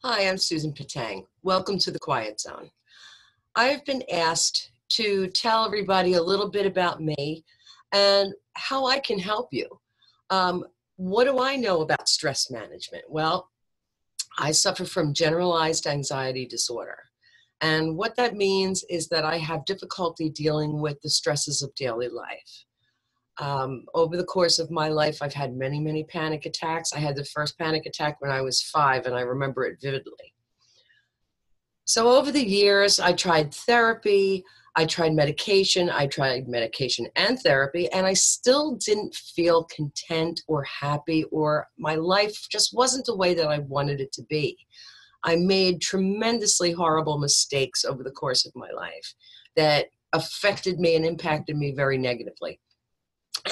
Hi, I'm Susan Patang. Welcome to the Quiet Zone. I've been asked to tell everybody a little bit about me and how I can help you. Um, what do I know about stress management? Well, I suffer from generalized anxiety disorder. And what that means is that I have difficulty dealing with the stresses of daily life. Over the course of my life, I've had many, many panic attacks. I had the first panic attack when I was 5, and I remember it vividly. So over the years, I tried therapy, I tried medication and therapy, and I still didn't feel content or happy, or my life just wasn't the way that I wanted it to be. I made tremendously horrible mistakes over the course of my life that affected me and impacted me very negatively.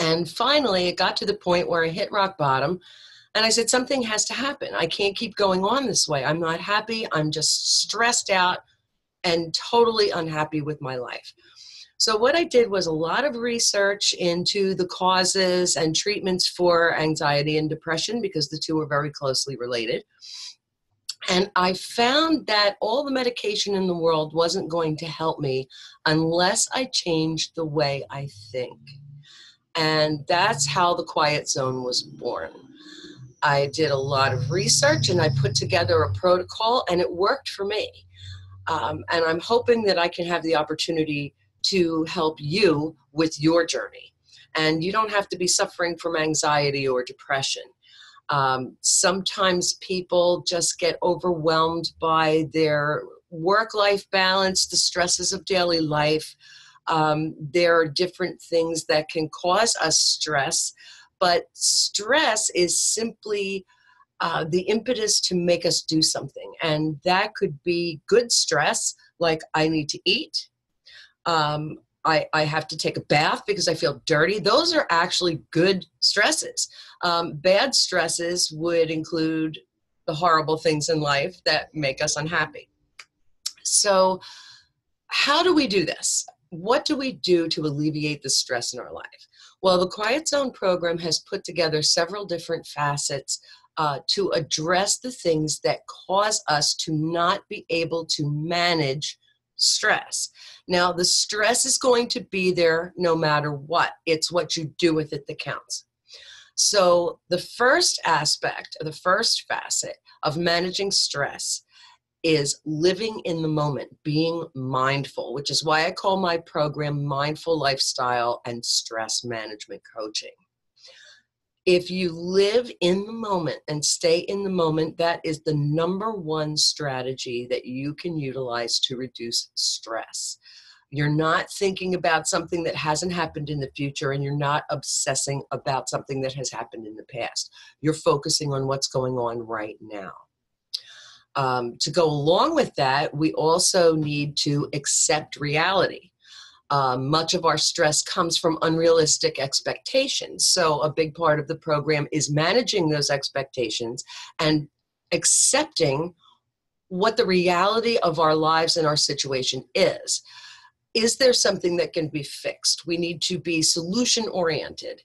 And finally, it got to the point where I hit rock bottom and I said, something has to happen. I can't keep going on this way. I'm not happy. I'm just stressed out and totally unhappy with my life. So what I did was a lot of research into the causes and treatments for anxiety and depression, because the two are very closely related. And I found that all the medication in the world wasn't going to help me unless I changed the way I think. And that's how the Quiet Zone was born. I did a lot of research and I put together a protocol, and it worked for me. And I'm hoping that I can have the opportunity to help you with your journey. And you don't have to be suffering from anxiety or depression. Sometimes people just get overwhelmed by their work-life balance, the stresses of daily life. There are different things that can cause us stress, but stress is simply the impetus to make us do something. And that could be good stress, like I need to eat. I have to take a bath because I feel dirty. Those are actually good stresses. Bad stresses would include the horrible things in life that make us unhappy. So how do we do this? What do we do to alleviate the stress in our life? Well, the Quiet Zone program has put together several different facets to address the things that cause us to not be able to manage stress. Now, the stress is going to be there no matter what. It's what you do with it that counts. So the first aspect, the first facet of managing stress is living in the moment, being mindful, which is why I call my program Mindful Lifestyle and Stress Management Coaching. If you live in the moment and stay in the moment, that is the number one strategy that you can utilize to reduce stress. You're not thinking about something that hasn't happened in the future, and you're not obsessing about something that has happened in the past. You're focusing on what's going on right now. To go along with that, we also need to accept reality. Much of our stress comes from unrealistic expectations. So a big part of the program is managing those expectations and accepting what the reality of our lives and our situation is. Is there something that can be fixed? We need to be solution-oriented.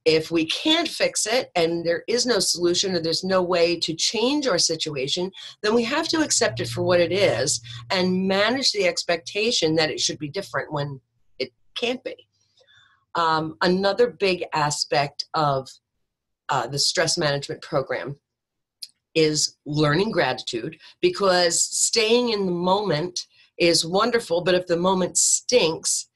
If we can't fix it and there is no solution, or there's no way to change our situation, then we have to accept it for what it is and manage the expectation that it should be different when it can't be. Another big aspect of the stress management program is learning gratitude, because staying in the moment is wonderful, but if the moment stinks,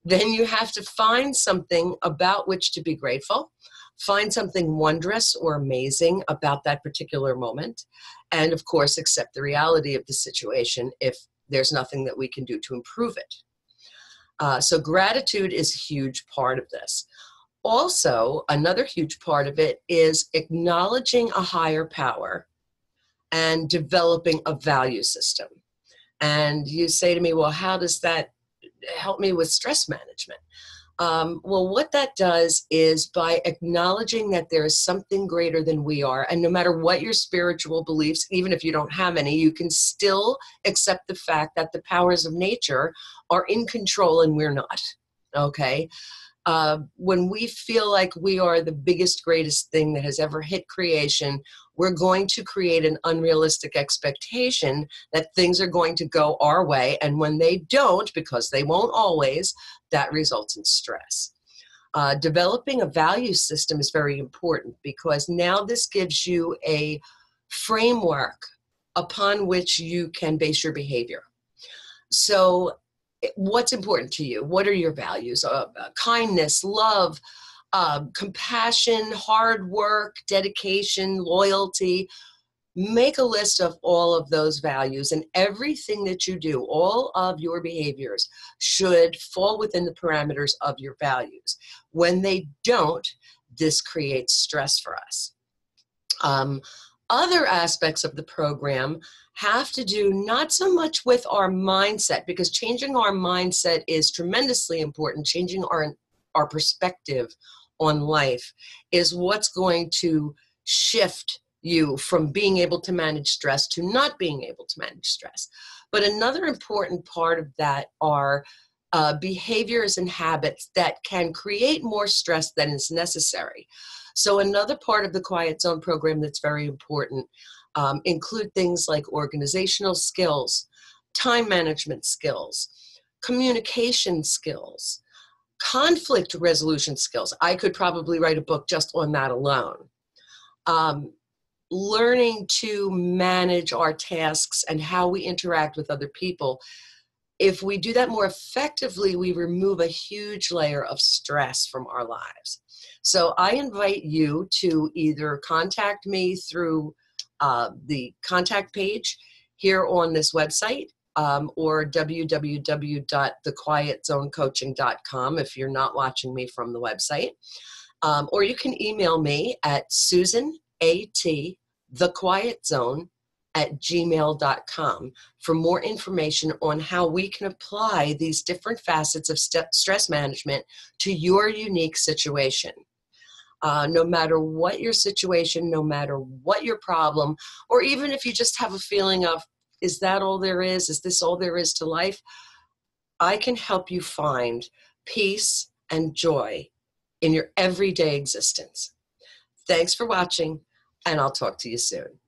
then you have to find something about which to be grateful, find something wondrous or amazing about that particular moment, and of course, accept the reality of the situation if there's nothing that we can do to improve it. So gratitude is a huge part of this. Also, another huge part of it is acknowledging a higher power and developing a value system. And you say to me, well, how does that help me with stress management? Well, what that does is, by acknowledging that there is something greater than we are, and no matter what your spiritual beliefs, even if you don't have any, you can still accept the fact that the powers of nature are in control and we're not, okay? When we feel like we are the biggest, greatest thing that has ever hit creation, we're going to create an unrealistic expectation that things are going to go our way. And when they don't, because they won't always, that results in stress. Developing a value system is very important because now this gives you a framework upon which you can base your behavior. So what's important to you? What are your values? Kindness, love, compassion, hard work, dedication, loyalty. Make a list of all of those values, and everything that you do, all of your behaviors should fall within the parameters of your values. When they don't, this creates stress for us. Other aspects of the program have to do not so much with our mindset, because changing our mindset is tremendously important. Changing our perspective on life is what's going to shift you from being able to manage stress to not being able to manage stress. But another important part of that are behaviors and habits that can create more stress than is necessary. So another part of the Quiet Zone program that's very important include things like organizational skills, time management skills, communication skills, conflict resolution skills. I could probably write a book just on that alone. Learning to manage our tasks and how we interact with other people. If we do that more effectively, we remove a huge layer of stress from our lives. So I invite you to either contact me through the contact page here on this website or www.thequietzonecoaching.com if you're not watching me from the website. Or you can email me at susanatthequietzone@gmail.com for more information on how we can apply these different facets of stress management to your unique situation. No matter what your situation, no matter what your problem, or even if you just have a feeling of, is that all there is? Is this all there is to life? I can help you find peace and joy in your everyday existence. Thanks for watching, and I'll talk to you soon.